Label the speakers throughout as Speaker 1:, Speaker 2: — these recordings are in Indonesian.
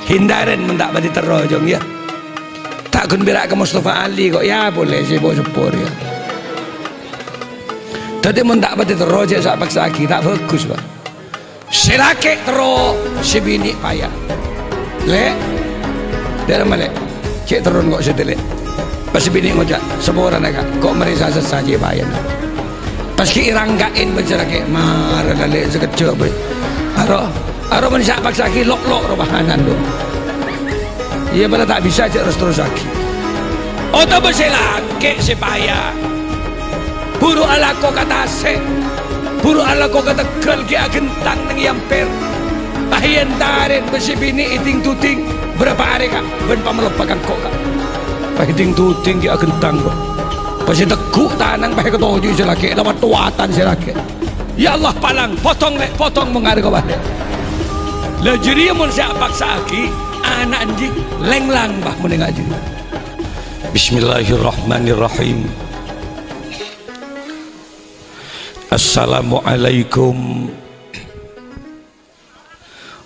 Speaker 1: hindarin mendak badi terojong ya. Tak kun birak ke Mustafa Ali kok ya boleh sih bawa sepur ya. Tadi mendak badi terojong sak paksa aki tak bagus pak. Silake terus si bini payah. Le, dari mana? Cek turun kok sedelik. Pas bini ngocak semua orang kok merisa sesaji payah. Pas ki iranggain bicara ke marah lale sekecil boy. Aro menisa paksa ki lok robahanan do. Iya pada tak bisa cek terus lagi. Oto berselake si payah. Buru ala ko kata se. Buru ala ko kata kel ki agentang nang yamper. Ahian tarin besi bini iting tuting berapa hari kak ben pamelopakan kok kak. Iting tuting ki agentang kok. Pasti teguk tanang pakai ketujuh selaki lewat tuatan selaki. Ya Allah palang potong mengalir ke balik. Lejuri mun sak paksa aki anak anjing lenglang bah mun ngaji. Bismillahirrahmanirrahim. Assalamualaikum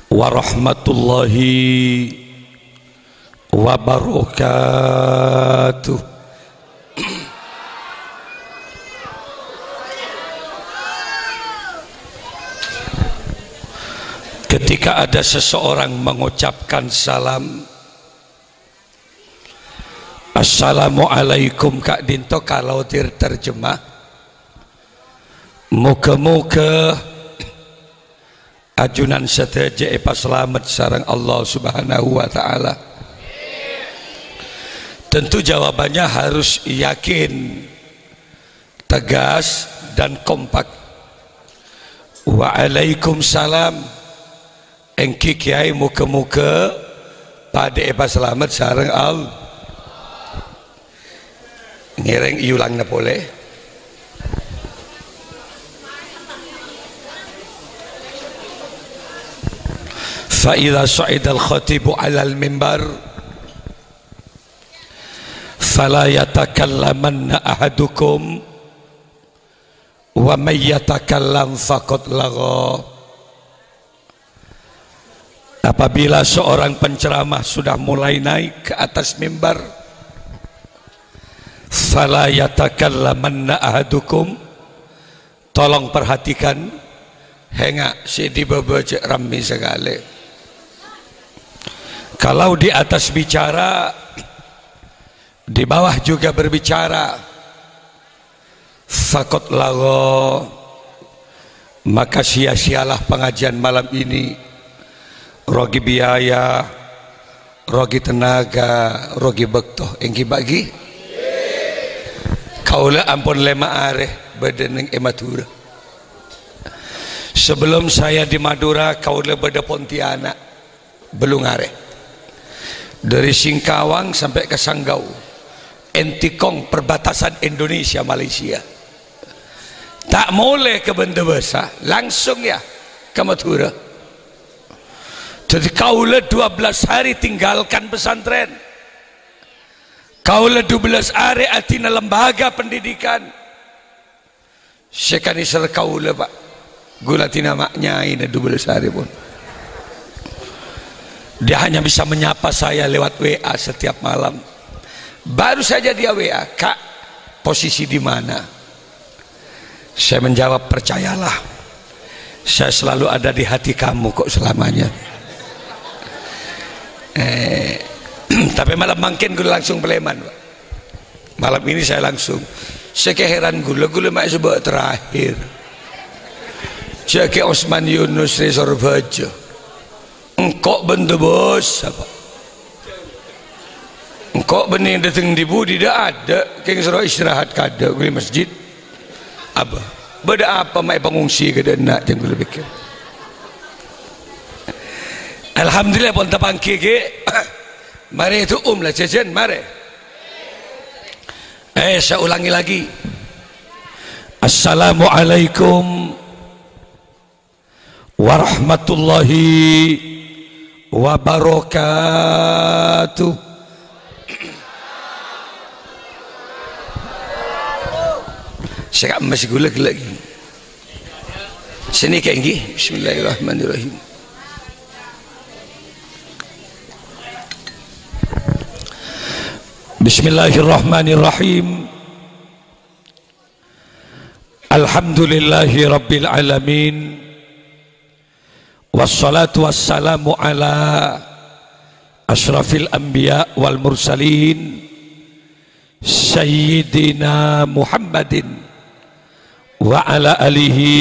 Speaker 1: warahmatullahi wabarakatuh. Ketika ada seseorang mengucapkan salam, Assalamualaikum Kak Dinto, kalau terjemah, muka-muka ajunan seteja epa selamat sarang Allah subhanahu wa ta'ala. Tentu jawabannya harus yakin, tegas dan kompak. Waalaikumsalam. Engki kiai muka-muka pada epa selamat sarang Allah. Ngereng iulang na boleh. Fa'idha su'idal khatibu alal mimbar fala yatakallamanna ahadukum wa may yatakallam faqad lagha. Apabila seorang penceramah sudah mulai naik ke atas mimbar, fala yatakallamanna ahadukum, tolong perhatikan, hengak si dibebecek rami segala. Kalau di atas bicara, di bawah juga berbicara, fakot lago, maka sia-sialah pengajian malam ini. Rogi biaya, rogi tenaga, rogi bektoh, engki bagi. Kaulah ampun lema areh badan ematura. Sebelum saya di Madura, kaulah beda Pontianak, belum areh. Dari Singkawang sampai ke Sanggau, Entikong perbatasan Indonesia Malaysia. Tak boleh ke Benda Besar, langsung ya ke Madura. Jadi kaulah 12 hari tinggalkan pesantren. Kaulah 12 hari atina lembaga pendidikan. Sekali ser kaulah pak. Gula tina maknya ini 12 hari pun. Dia hanya bisa menyapa saya lewat WA setiap malam. Baru saja dia WA, Kak, posisi di mana? Saya menjawab, percayalah, saya selalu ada di hati kamu kok selamanya. Tapi malam makin gue langsung Peleman Pak. Malam ini saya langsung sekeheran gula mak sebab terakhir Jaki Osman Yunus Resor Bajo engkau Benda bos apa engkau benih datang di budi tidak ada keng suruh istirahat kada gue masjid apa beda apa mai pengungsi kada nak yang gue pikir. Alhamdulillah pun tapangki ke mari itu lah jajan mari. Saya ulangi lagi. Assalamualaikum warahmatullahi wabarakatuh. Saya masih gula lagi. Sini kayak gini. Bismillahirrahmanirrahim. Bismillahirrahmanirrahim. Alhamdulillahi rabbil alamin. Wassalatu wassalamu ala ashrafil anbiya wal mursalin Sayyidina Muhammadin wa ala alihi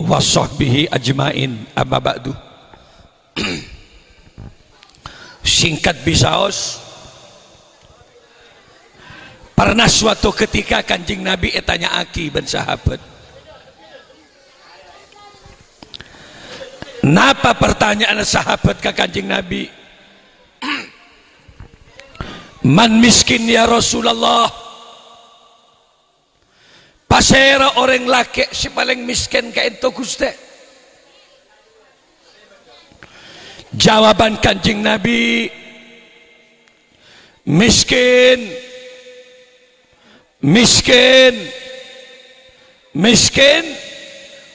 Speaker 1: wa sahbihi ajmain. Amma ba'du. Singkat bisaos, pernah suatu ketika Kanjeng Nabi tanya aki ben sahabat, napa pertanyaan sahabat ke Kanjeng Nabi? Man miskin ya Rasulullah, pasera orang laki si paling miskin ka ento Gusti. Jawaban Kanjeng Nabi, miskin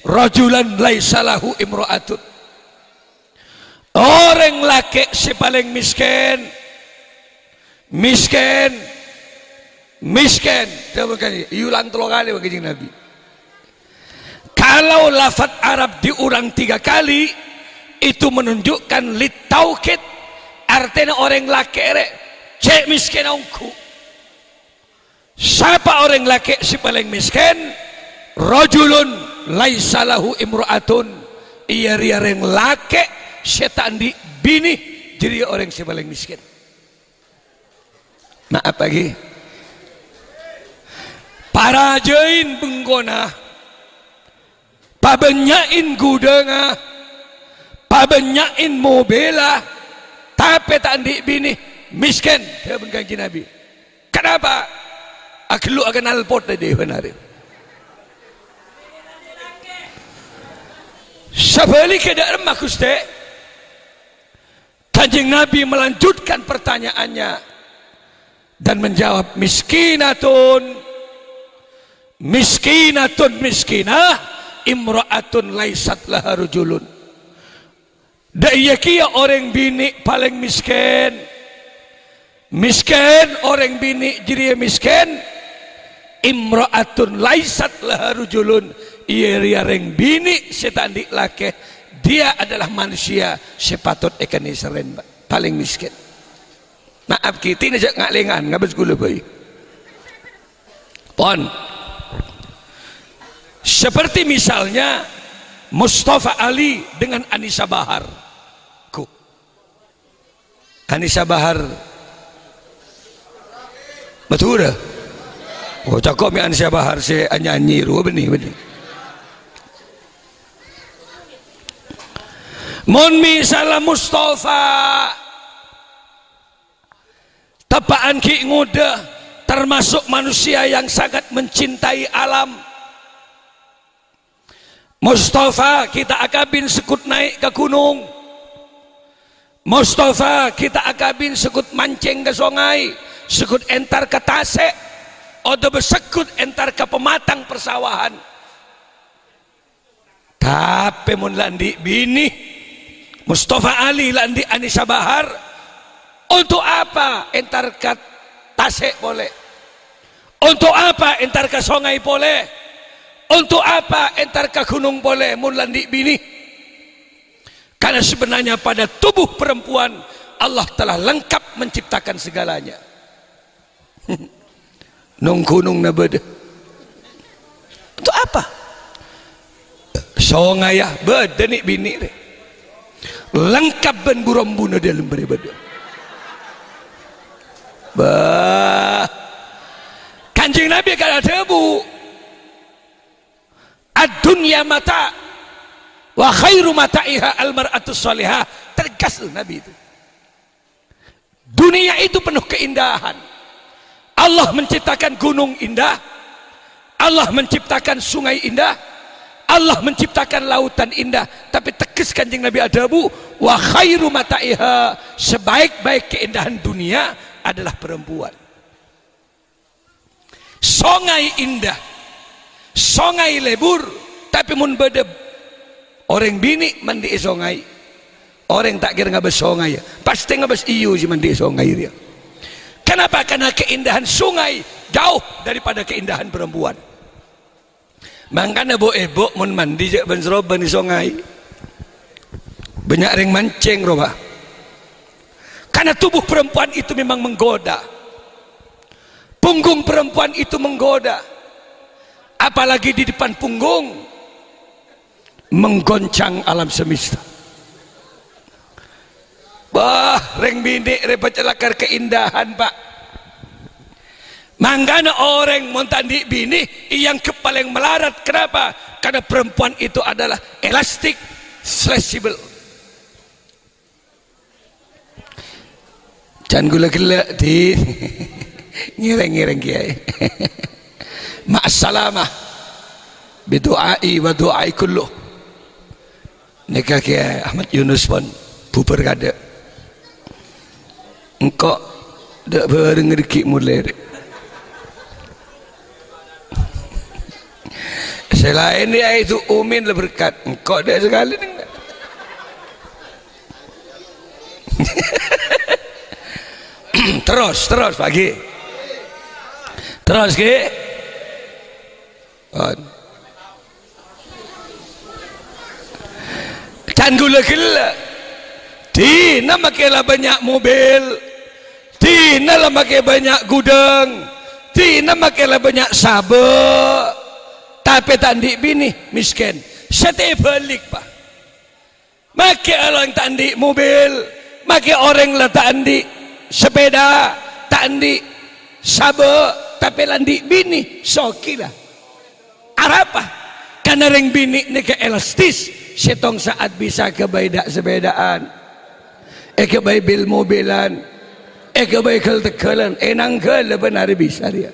Speaker 1: rajulan laisa lahu imra'atun, orang laki si paling miskin. Ulang 3 kali Kanjeng Nabi. Kalau lafaz Arab diulang 3 kali, itu menunjukkan litaukid, artinya orang laki cek miskin aku. Siapa orang laki si paling miskin? Rajulun laisa lahu imra'atun, iya orang laki setan di bini, jadi orang si paling miskin. Maaf lagi, para jain benggona, pabenyain gudanga, pabenyain mobela, tapi tak di bini miskin. Dia Kanjeng Nabi. Kenapa? Aklu akan alpot tadi benar. Sebalik keadaan Gusti, Kanjeng Nabi melanjutkan pertanyaannya dan menjawab, miskinah imra'atun laisat laha rujulun. Daya kia orang bini paling miskin orang bini jadi miskin. Imra'atun laisat laha rujulun, iya orang bini setan di laki, dia adalah manusia sepatut ikan iseren paling miskin. Maaf kita ini ngak lengan ngabes gula bayi pon. Seperti misalnya Mustafa Ali dengan Anissa Bahar. Anissa Bahar betul dah. Oh cakap mi Anissa Bahar si nyanyi ru benih. Mon misalnya Mustafa tepaan ki nguda, termasuk manusia yang sangat mencintai alam. Mustafa kita akabin sekut naik ke gunung. Mustafa kita akabin sekut mancing ke sungai, sekut entar ke tasik, atau bersekut entar ke pematang persawahan. Tapi mun landi bini Mustafa Ali landi Anissa Bahar, untuk apa entar ke tasik boleh? Untuk apa entar ke sungai boleh? Untuk apa entar ke gunung boleh? Mun landi bini. Karena sebenarnya pada tubuh perempuan Allah telah lengkap menciptakan segalanya. Nung gunung na beda. Untuk apa? Sungai ya beda nih bini deh. Lengkap ben burung-bunuh dalam beribadah. Bah, Kanjeng Nabi kata tebu, ad-dunya mata wa khairu mata'iha al-mar'atus salihah. Tegas Nabi itu. Dunia itu penuh keindahan. Allah menciptakan gunung indah, Allah menciptakan sungai indah, Allah menciptakan lautan indah. Tapi tegas Kanjeng Nabi adabu, wa khairu mata'iha, sebaik-baik keindahan dunia adalah perempuan. Sungai indah, sungai lebur, tapi mun beda orang bini mandi sungai, orang tak kira ngabas sungai, pasti ngabas iyo si mandi sungai dia. Kenapa? Karena keindahan sungai jauh daripada keindahan perempuan. Makanya ibu mun mandi je ben seroban di sungai. Banyak ring mancing roba. Karena tubuh perempuan itu memang menggoda. Punggung perempuan itu menggoda. Apalagi di depan punggung menggoncang alam semesta. Wah, ring bini repot celakar keindahan, Pak. Mangkana orang montandi bini yang kepaling melarat. Kenapa? Karena perempuan itu adalah elastik, fleksibel. Jangan gula-gula di ngiring-ngiring kiai. Ma'assalamah bidu'ai wa du'ai kulluh. Nikah Kiai Ahmad Yunus pun bubar kada. Engkau dak bareng rezeki mulai. Selain dia itu umin lah berkat. Engkau dak sekali enggak. terus pagi. Terus ke. Can gula-gula. Tina makilah banyak mobil. Tina lah makai banyak gudang. Tina makilah banyak sabuk. Tapi tandi bini miskin. Setiap balik Pak. Makai orang tandi mobil. Makai orang lah tandi sepeda. Tandi sabuk. Tapi landi bini sokilah. Arapa? Karena ring bini ni ke elastis. Setong saat bisa kebaik sepedaan. Kebaik bil mobilan. Kebaik kel-tekalan. Enang ke leban hari bisa dia.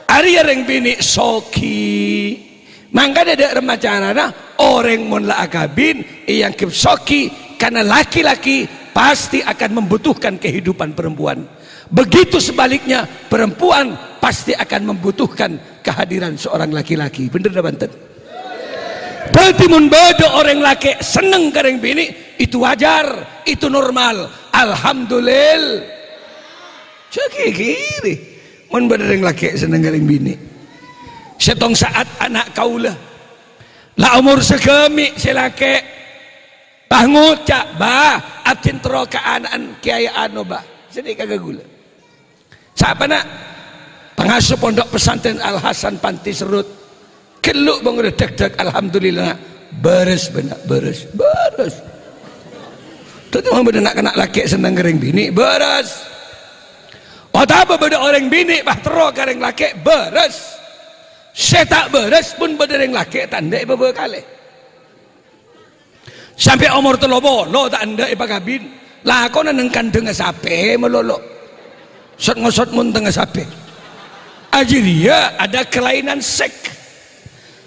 Speaker 1: Hari ring bini soki. Mangga ada remaja orang mun la akabin yang soki karena laki-laki pasti akan membutuhkan kehidupan perempuan. Begitu sebaliknya perempuan pasti akan membutuhkan kehadiran seorang laki-laki. Bener dah Banten? Berarti mun beda orang laki seneng kareng bini itu wajar, itu normal. Alhamdulillah. Caki kiri. Mun beda orang laki seneng kareng bini. Setong saat anak kaulah. La umur sekemi si laki. Bah ngucak, bah atin teroka anak kiai anu bah. Sedih kagak gula. Siapa nak? Pengasuh pondok pesantren Al Hasan Panti Serut. Keluk bang udah deg-deg, alhamdulillah beres benak beres. Tentu mah beda nak kena laki senang goreng bini beres. Oh apa beda orang bini bah terok goreng laki beres. Saya tak beres pun beda orang laki tanda beberapa kali. Sampai umur telobo lo tanda ipa kabin. Lah kau nang kandeng sape melolo. Sot ngosot mun tengah sape. Ajiria ada kelainan seks.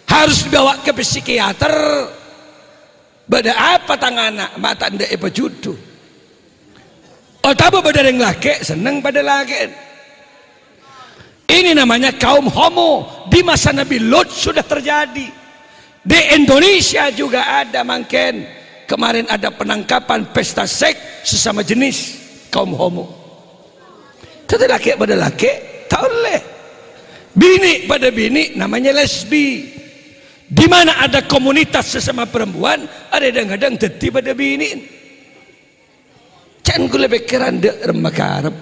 Speaker 1: Harus dibawa ke psikiater. Bada apa tangan mata ndak apa judu. Oh tapi pada yang laki seneng pada laki. Ini namanya kaum homo. Di masa Nabi Lot sudah terjadi. Di Indonesia juga ada mungkin. Kemarin ada penangkapan pesta seks sesama jenis kaum homo. Tapi laki pada laki tak boleh. Bini pada bini namanya lesbi. Di mana ada komunitas sesama perempuan, ada kadang-kadang deti pada bini. Can gue lebih keren dek remakarep.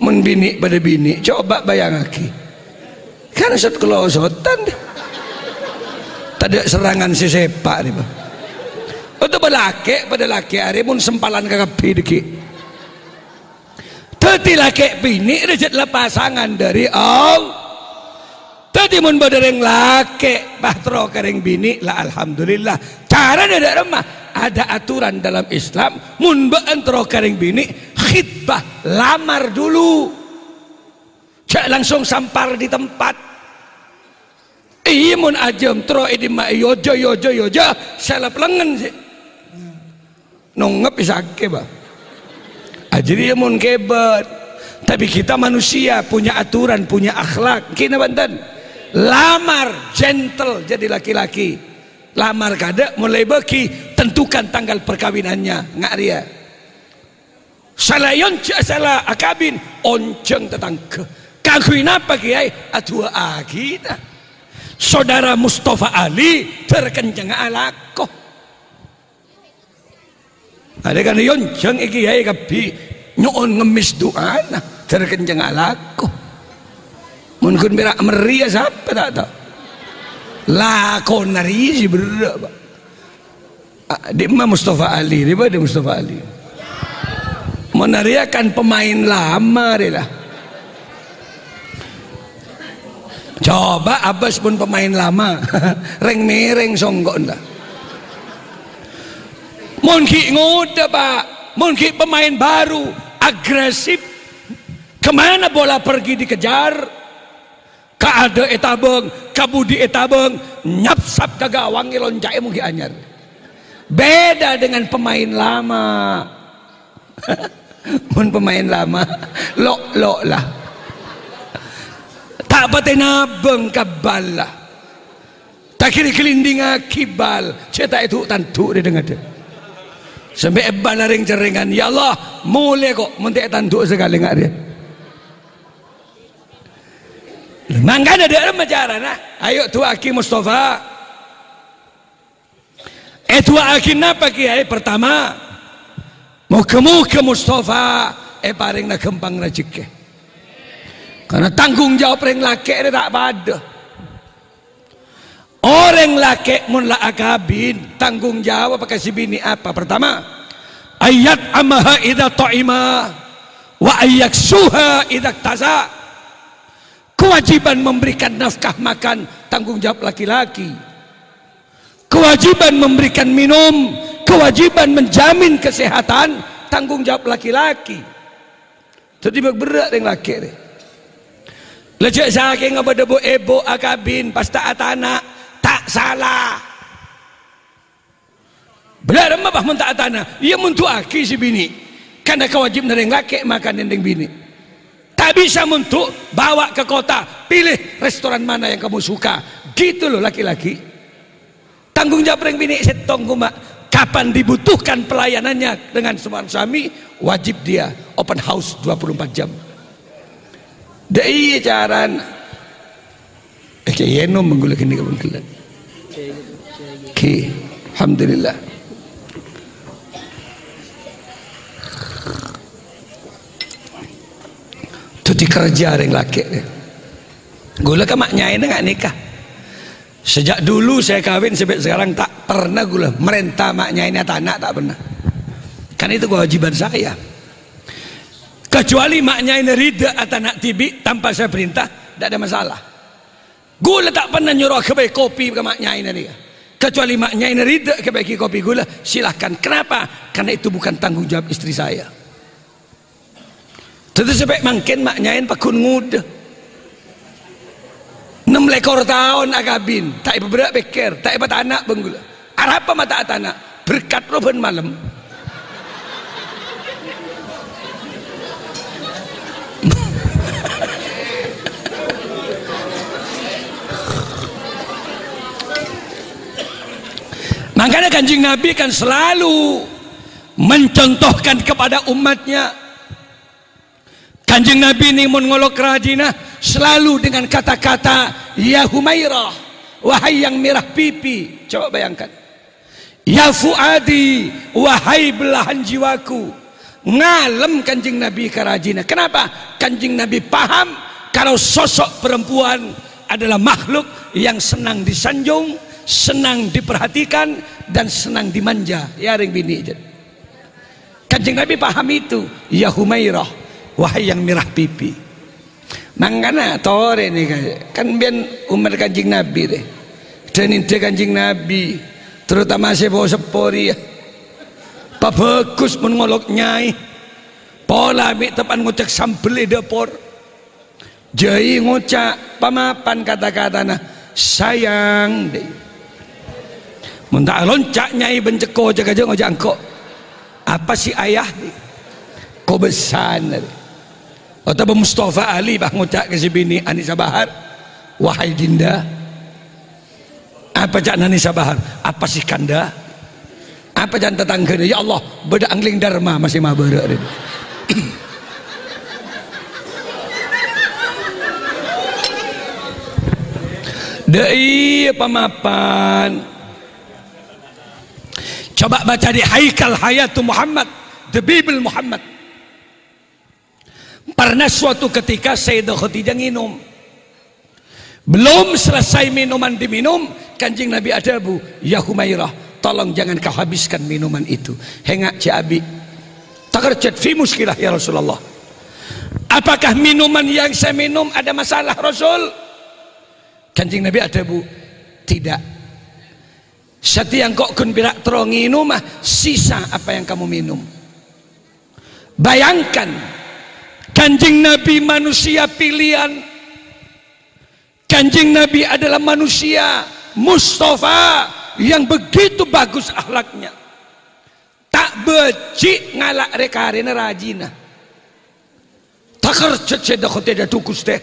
Speaker 1: Mun bini pada bini, coba bayang lagi. Kan set kelosotan. Tadi serangan si sepak nih bang. Untuk pada laki hari mun sempalan kakak deki. Teti laki bini rejatlah pasangan dari Allah. Tadi mun badereng laki bahtro kering bini lah alhamdulillah. Cara ada remah ada aturan dalam Islam mun baentro kering bini khitbah lamar dulu. Cak langsung sampar di tempat. Iya mun ajem tro idi ma yojo salah pelengen sih. Nongep isake ba. Ajri mun kebat. Tapi kita manusia punya aturan, punya akhlak. Kina Banten. Lamar gentle jadi laki-laki. Lamar kada mulai beki tentukan tanggal perkawinannya ngak ria. salah yoncak salah akabin onceng tetangga kagui napa kiai atua agita saudara Mustafa Ali terkencang alako ada kan yonceng kiai kapi nyoon ngemis doa nah terkencang alako mungkin berak meria siapa tak tahu lakon nari si berapa di Mustafa Ali di mana Mustafa Ali menariakan pemain lama dia lah. Coba Abbas pun pemain lama reng mereng songgok dah mungkin ngoda pak mungkin pemain baru agresif kemana bola pergi dikejar kaada etabeng kabudi etabeng nyapsap ke gawang lonjak mungkin anyar beda dengan pemain lama mun pemain lama lo lah tak patenabeng kabal lah tak kiri kelinding akibal cetak itu tantu dia dengar dia sampai ebal ring jeringan ya Allah mulai kok mentek tantu sekali ngak dia mangkana dia macara nah ayo tu aki Mustafa tu aki napa kiai pertama muka Mustafa paring na kempang rezeki karena tanggung jawab orang laki dia tak pada orang laki mun la akabin tanggung jawab pakai si bini apa pertama ayat amaha idza ta'ima wa ayyaksuha idza taza kewajiban memberikan nafkah makan tanggung jawab laki-laki kewajiban memberikan minum kewajiban menjamin kesehatan tanggung jawab laki-laki jadi berat dengan laki ni lecek saking ngebedebu ebo akabin pasta atana tak salah benar apa mun tak atana ia muntu aki si bini karena kewajiban dari laki makan dendeng bini tak bisa muntu bawa ke kota pilih restoran mana yang kamu suka gitu loh laki-laki tanggung jawab yang bini setong kumak kapan dibutuhkan pelayanannya dengan suami wajib dia open house 24 jam dari caran yeno menggulak ini kebetulan alhamdulillah itu dikerja yang laki gula ke maknya ini gak nikah sejak dulu saya kawin sampai sekarang tak pernah gula merentah maknya ini anak tak pernah kan itu kewajiban saya kecuali maknya ini rida atau anak tibi tanpa saya perintah tidak ada masalah gula tak pernah nyuruh kebaik kopi ke maknya ini dia kecuali maknya ini rida kebaiki kopi gula silahkan kenapa karena itu bukan tanggung jawab istri saya tentu sampai mungkin maknya ini pakun ngudah 6 lekor tahun akabin tak ibu berak pikir tak ibu anak benggula apa mata anak berkat roben malam makanya Kanjeng Nabi kan selalu mencontohkan kepada umatnya Kanjeng Nabi ini mun ngolok rajinah selalu dengan kata-kata ya Humairah wahai yang merah pipi coba bayangkan ya Fuadi wahai belahan jiwaku ngalem Kanjeng Nabi kerajinah kenapa Kanjeng Nabi paham kalau sosok perempuan adalah makhluk yang senang disanjung senang diperhatikan dan senang dimanja ya ring bini Kanjeng Nabi paham itu ya Humairah wahai yang merah pipi mangkana tore nih kan biar umar Kanjeng Nabi deh dan ini Kanjeng Nabi terutama sepo sepori ya pak bagus mengolok nyai pola mi tepan ngocek sambel dapur jai ngocak pamapan kata-kata nah sayang deh muntah loncak nyai benceko jaga ngocak kok apa sih ayah nih kok besar deh atau Mustafa Ali bah ngucap ke si bini Anissa Bahar wahai dinda apa cak Anissa Bahar apa sih kanda apa jangan tetangga ya Allah beda angling dharma masih mabara Dei pamapan. Coba baca di Haikal Hayatu Muhammad, The Bible Muhammad. Pernah suatu ketika Sayyidah Khadijah nginum. Belum selesai minuman diminum, Kanjeng Nabi adabu, ya Humairah, tolong jangan kau habiskan minuman itu. Hengak Ciabi. Takarjat fi muskilah ya Rasulullah. Apakah minuman yang saya minum ada masalah Rasul? Kanjeng Nabi adabu, tidak. Setiang kok kun birak terongi mah sisa apa yang kamu minum. Bayangkan, Kanjeng Nabi manusia pilihan. Kanjeng Nabi adalah manusia Mustafa yang begitu bagus akhlaknya. Tak becik ngalak rekarena rajina. Takar ceceda khoteda tukus teh.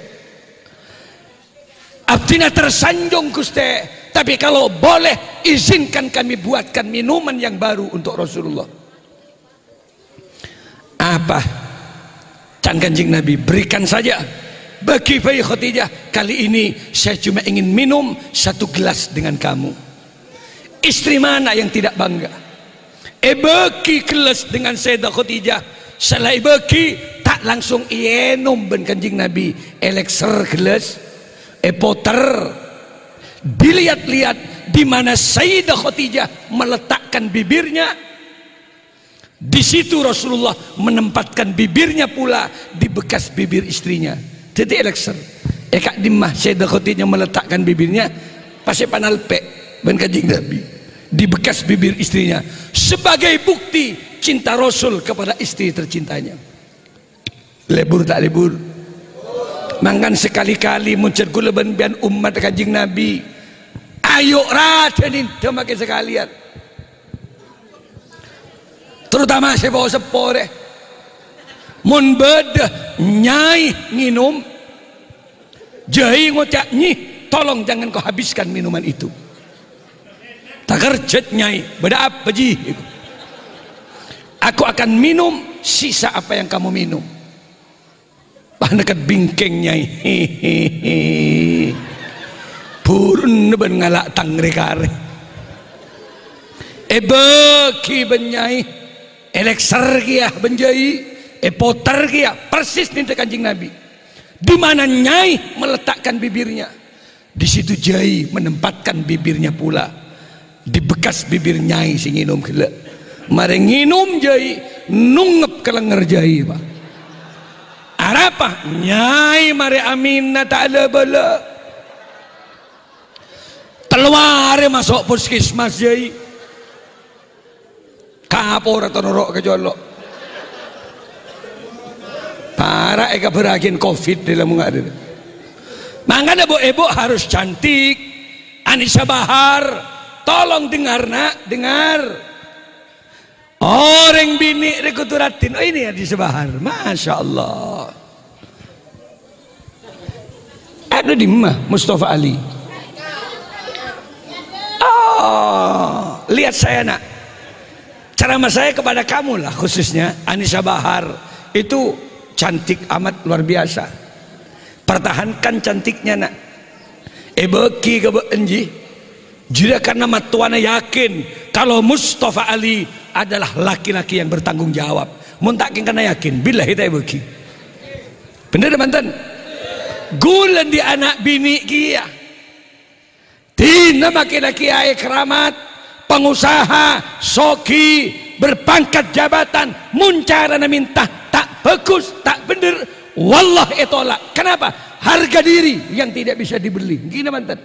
Speaker 1: Abdina tersanjung kuste. Tapi kalau boleh izinkan kami buatkan minuman yang baru untuk Rasulullah. Apa? Can Kanjeng Nabi berikan saja. Bagi Bayi Khadijah, kali ini saya cuma ingin minum 1 gelas dengan kamu. Istri mana yang tidak bangga? Bagi gelas dengan Sayyidah Khadijah. Selai bagi tak langsung ienom ben Kanjeng Nabi. Elixir gelas, poter. Dilihat-lihat di mana Sayyidah Khadijah meletakkan bibirnya. Di situ Rasulullah menempatkan bibirnya pula di bekas bibir istrinya. Jadi elixir. Kak dimah Sayyidah Khadijah meletakkan bibirnya pasti panalpe ben Kanjeng Nabi di bekas bibir istrinya sebagai bukti cinta Rasul kepada istri tercintanya. Lebur tak lebur? Mangkan sekali-kali muncul gula ben umat Kanjeng Nabi. Ayo radenin demakin sekalian. Terutama saya bawa sepore. Mun bedah nyai minum, jai ngocak nyih, tolong jangan kau habiskan minuman itu. Tak kerjet nyai, beda apa ji? Aku akan minum sisa apa yang kamu minum. Bah dekat bingkeng nyai. Purun ben ngalak tangrekare. Beki ben nyai, elixir kia ben jai. Poter kia persis nih Kanjeng Nabi. Di mana nyai meletakkan bibirnya, di situ jai menempatkan bibirnya pula di bekas bibir nyai sing nginum gila. Mari nginum jai nungep kelenger jai pak. Arapa nyai mari aminna ta'ala bala. Teluare masuk puskesmas jai. Kapor atau norok kejolok. Para eka berakhir COVID dalam mengadir. Makanya ibu harus cantik. Anissa Bahar, tolong dengar nak, dengar. Orang bini rekuturatin. Oh ini Anissa Bahar, masya Allah. Ada di mana Mustafa Ali? Oh, lihat saya nak. Ceramah saya kepada kamu lah khususnya Anissa Bahar itu cantik amat luar biasa. Pertahankan cantiknya nak. Beki ke enji. Jika karena matuana yakin kalau Mustafa Ali adalah laki-laki yang bertanggung jawab. Muntakin karena yakin. Bila kita beki. Bener mantan. Gulan di anak bini kia. Tina laki-laki ay keramat, pengusaha, soki, berpangkat jabatan, muncara na minta. Tak bagus, tak bener, wallah etolak. Kenapa? Harga diri yang tidak bisa dibeli. Gini mantan.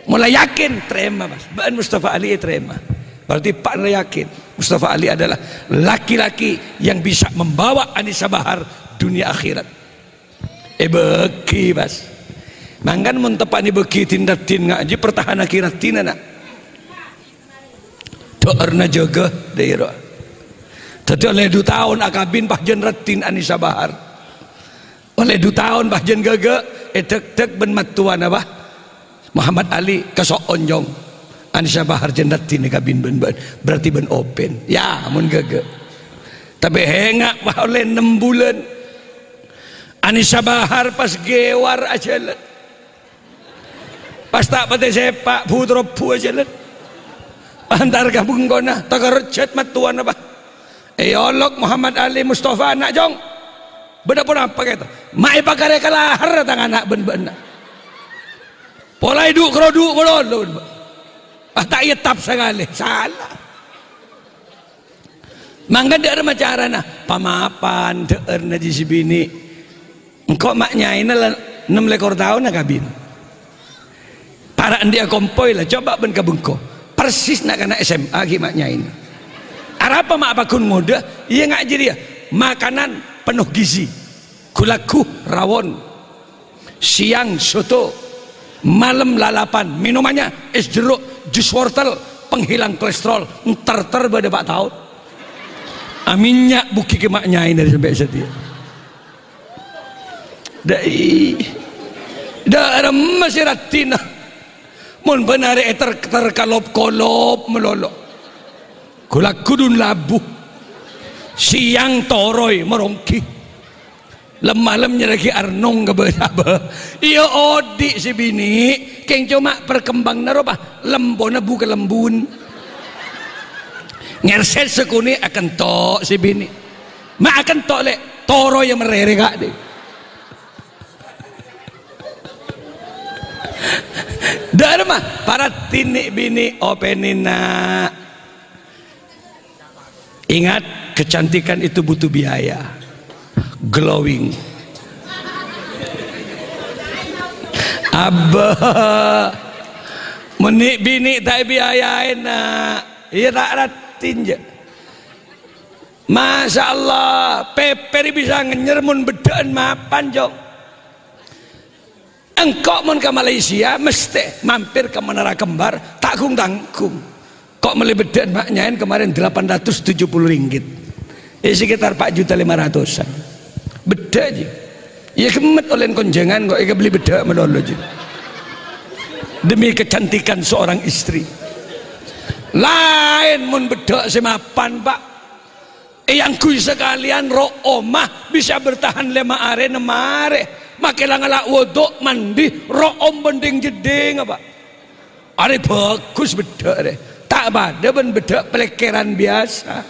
Speaker 1: Mulai yakin, terima mas. Bahan Mustafa Ali terima. Berarti Pak yakin Mustafa Ali adalah laki-laki yang bisa membawa Anissa Bahar dunia akhirat. Beki mas. Mangkan muntepani beki tindatin ngaji pertahanan akhirat tina nak. Doerna jaga daerah. Jadi oleh 2 tahun akabin bahjen retin Anissa Bahar. Oleh 2 tahun bahjen gaga tek ben matuan apa? Muhammad Ali kasok onjong. Anissa Bahar jen retin akabin ben berarti ben open. Ya mun gaga. Tapi hengak oleh 6 bulan. Anissa Bahar pas gewar aja let. Pas tak pati sepak putro pu aja let. Antar gabung kona tak kerjat matuan apa. Olok Muhammad Ali Mustafa anak jong. Benda pun apa kata. Mai pakare kalahar tang anak ben-ben. Polai duk keroduk melolo. Tak yetap sekali. Salah. Mangga ada cara nah pamapan deur na di sibini engkau maknya ini lah 6 lekor tahun na kabin para dia kompoi lah coba ben kabengko persis nak kena SMA gimaknya ini arapa mak bakun muda iya ngak jadi ya makanan penuh gizi kulaku rawon siang soto malam lalapan minumannya es jeruk jus wortel penghilang kolesterol ntar pada 4 tahun aminnya buki kemaknya ini dari sampai setia dari masih ratina mun benar terkalop-kolop melolok kulak kudun labu siang toroy merongki lem-malemnya lagi arnong ke berapa iya odi si bini keng cuma perkembang naroba lembona buka lembun ngerset sekuni akan tok si bini mak akan tok lek toro yang merere kak deh dari mah para tinik bini openina ingat kecantikan itu butuh biaya glowing abah menik bini tak biayain iya tak tinja. Masya Allah peperi bisa ngenyermun bedaan mapan jong engkau mun ke Malaysia mesti mampir ke Menara Kembar takung tanggung kok meli bedaan maknyain kemarin 870 ringgit sekitar 4.500.000 beda aja ya kemet oleh konjangan kok beli beda melolo aja demi kecantikan seorang istri lain mun bedok semapan pak yang kui sekalian roh omah bisa bertahan 5 hari 6 hari makilah ngelak wuduk mandi roh om bending jeding apa hari bagus bedok deh tak pada ben bedok pelekeran biasa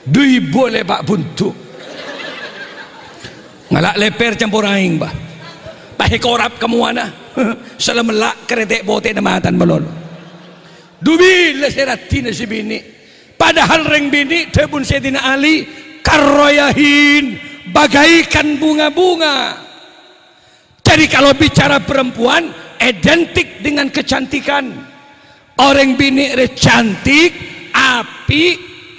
Speaker 1: dui boleh pak buntu ngelak leper campur aing pak pakai korap kamu mana selemelak keretek bote nematan melolo dubi leseratina si bini padahal reng bini tebun Sayyidina Ali karroyahin bagaikan bunga-bunga jadi kalau bicara perempuan identik dengan kecantikan orang bini cantik api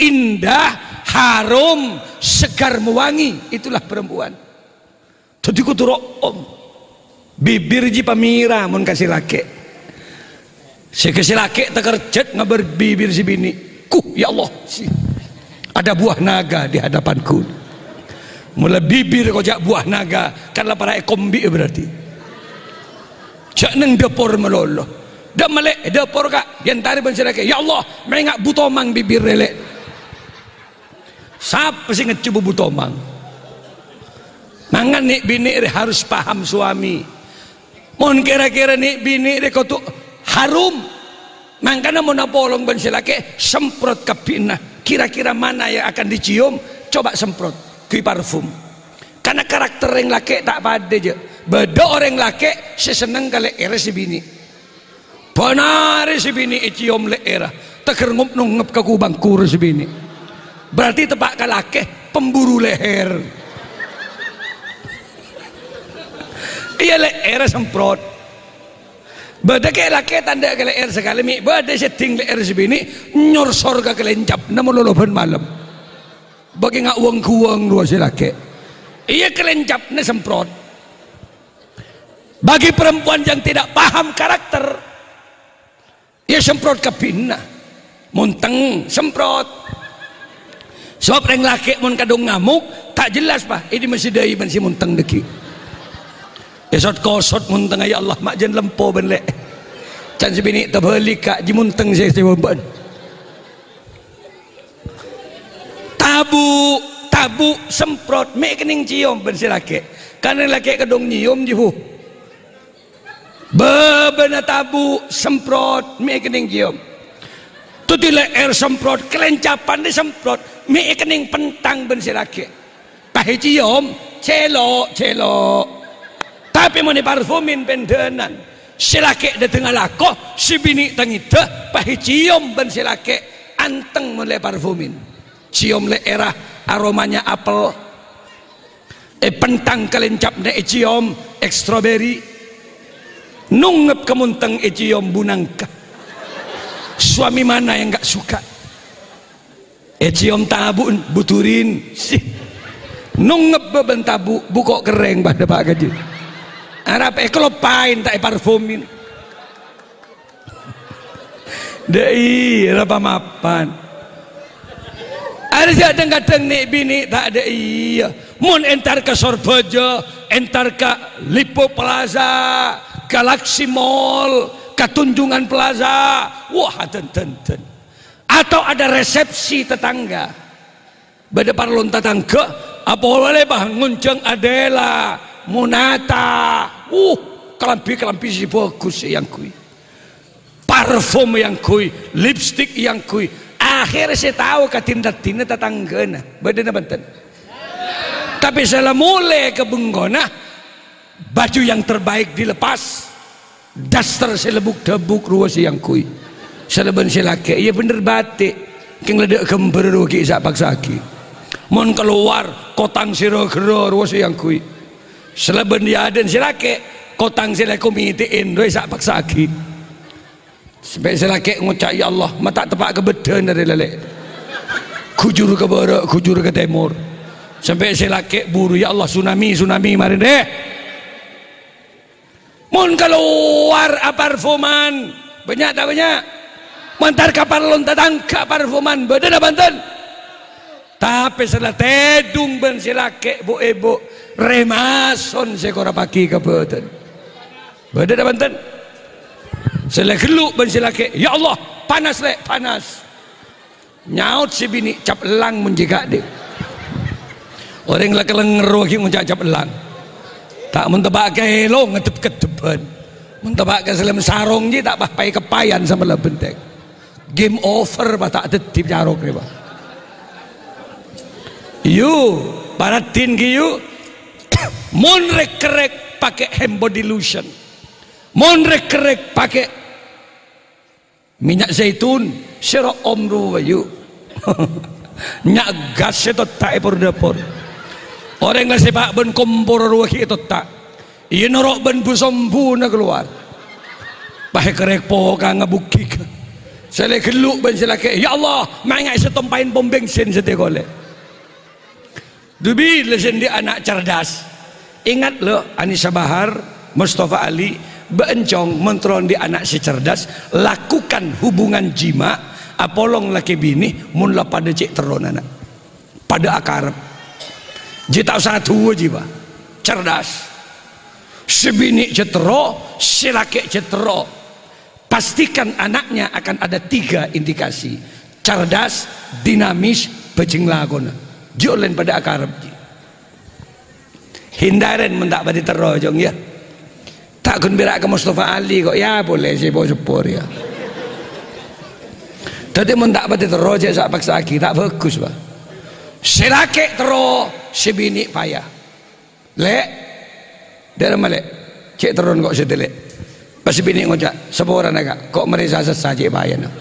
Speaker 1: indah harum segar mewangi itulah perempuan jadi kutu om bibir ji pamira mun kasih laki si laki terkerjet ngabar bibir si bini ya Allah ada buah naga di hadapanku mulai bibir kojak buah naga kan para ekombi berarti jak neng dapur melolo dah melek dapur kak yang tari ben si laki ya Allah mengak butomang bibir relek siapa sih ngecubu butomang mangan nih bini harus paham suami mohon kira-kira nih bini kau tuh harum makanya mau napolong ban silake semprot ke pina kira-kira mana yang akan dicium coba semprot ke parfum karena karakter yang laki tak pada aja beda orang laki seseneng kali era si bini benar si bini cium le era teker ngup ke kubang kur si bini berarti tepak ke laki pemburu leher iya le era semprot beda kayak laki tanda ke leher sekali mi beda setting leher si bini nyor sorga kelencap namun loloban malam bagi ngak uang kuang dua si laki iya kelencap ne semprot bagi perempuan yang tidak paham karakter ia semprot ke pina munteng semprot sebab yang laki mun kadung ngamuk tak jelas pak ini masih dai masih munteng deki esot kosot munteng ya Allah mak jen lempo ben lek can sebini terbeli kak jimunteng saya ban tabu semprot mek kening cium ben silake karena laki kedong nyium jibu bebena tabu semprot mek kening cium tutile air semprot kelencapan disemprot mek kening pentang ben silake pahe cium celo tapi mau diparfumin pendenan silake de tengah lako si bini tangita pahe cium ben silake anteng mulai parfumin cium le era aromanya apel pentang kelencap ne cium strawberry nungep kemunteng cium bunangka suami mana yang gak suka cium tabun buturin sih nungep beben tabu bukok kereng pada pak gaji Arab kelopain tak parfumin dei apa mapan ada kadang-kadang nih bini tak ada iya mun entar ke Sorbojo entar ke Lipo Plaza Galaxy Mall ke Tunjungan Plaza wah ten atau ada resepsi tetangga pada parlon tetangga apa boleh bah ngunceng Adela Monata kelampi si bagus yang kui parfum yang kui lipstick yang kui akhirnya saya tahu katinda-tinda tetanggana badan banten tapi setelah mulai ke Benggona baju yang terbaik dilepas daster selebuk debuk ruas yang kui seleban silake iya bener batik keng ledek kember rugi sak paksaki mon keluar kotang siro gero ruas yang kui seleban dia dan silake kotang sila komitiin doi sak paksaki sampai selake ngucap ya Allah mata tepak ke beden dari lelek kujur ke barat kujur ke timur sampai selake buru ya Allah tsunami mari deh mun keluar parfuman banyak tak banyak mantar kapal lontar tangka parfuman beden banten tapi setelah tedung ben selake bu ibu remason sekora pagi ke beden banten setelah geluk ben silake ya Allah panas lek panas nyaut si bini cap elang menjaga dia orang laki lengeruh yang menjaga cap elang tak mentebak ke lo ngetep ketepan mentebak ke selam sarung je tak pakai kepayan sama lah bentek game over bah tak tetip carok ni bah you paratin ke you mon rek pakai hand body lotion mon rek pakai minyak zaitun sira omru wayu nyak gas itu tak epor dapur orang nggak sepak ben kompor ruaki itu tak iya norok ben busombu na keluar pakai kerek poka ngabukik saya geluk ben selake ya Allah mangai setompain pom bensin setekole dubi lesen di anak cerdas ingat lo Anissa Bahar Mustafa Ali bencong mentron di anak si cerdas lakukan hubungan jima apolong laki bini munlah pada cek teron anak pada akarep jita satu jiwa cerdas sebini cetero silake cetero pastikan anaknya akan ada 3 indikasi cerdas dinamis bejeng lagona jolen pada akarep hindaren mendak pada terojong ya tak gembira ke Mustafa Ali kok ya boleh sih bawa sepur ya tadi mendak pada teroja sak paksa aki tak bagus bah silake tero si bini payah lek dari malek cek teron kok sedelek pas si bini ngocak seporan agak kok merisa sesaji payah nah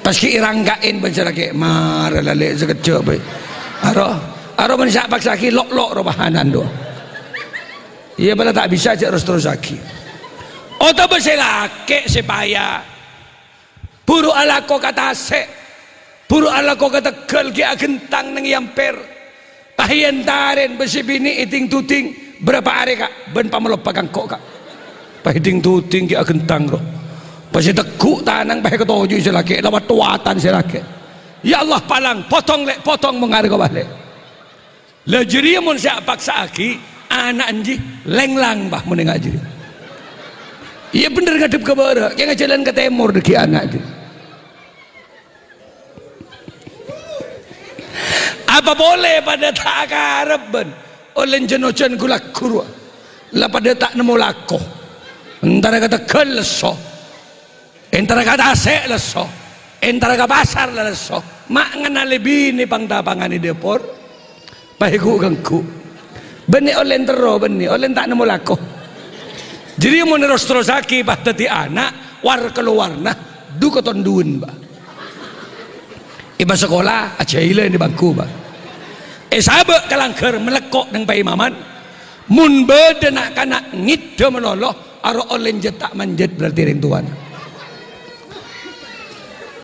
Speaker 1: pas ki iranggain bensilake marah lek sekejap bay aro menisa paksa aki lok robahanan do iya pada tak bisa aja terus lagi otak berselake sepaya buru ala ko kata se buru ala ko kata gel kia gentang neng yamper pahian taren besi bini iting tuting berapa hari kak ben pamelop pagang kok kak pahiting tuting kia gentang roh pasti teguk tanang pahi ketujuh selake lawat tuatan selake ya Allah palang potong mengarga balik lejeri mun siap paksa aki anak anji lenglang bah menengah jadi iya bener ngadep ke barat kayak jalan ke timur deki anak itu Apa boleh pada tak kareben oleh jenojan gula kurwa lah pada tak nemu lako antara kata keleso antara kata asek leso antara kata pasar leso mak ngana lebih ni pangtapangan ni depor pahiku gangku beni oleh tero beni oleh tak nemu lako jadi mau terus lagi pada ti anak war keluar nah duka tonduin ba iba sekolah aja ile di bangku ba sahabat kalangker melekok nang pai maman mun beda nak kanak ngid meloloh aro olen jetak manjet berarti ring tuan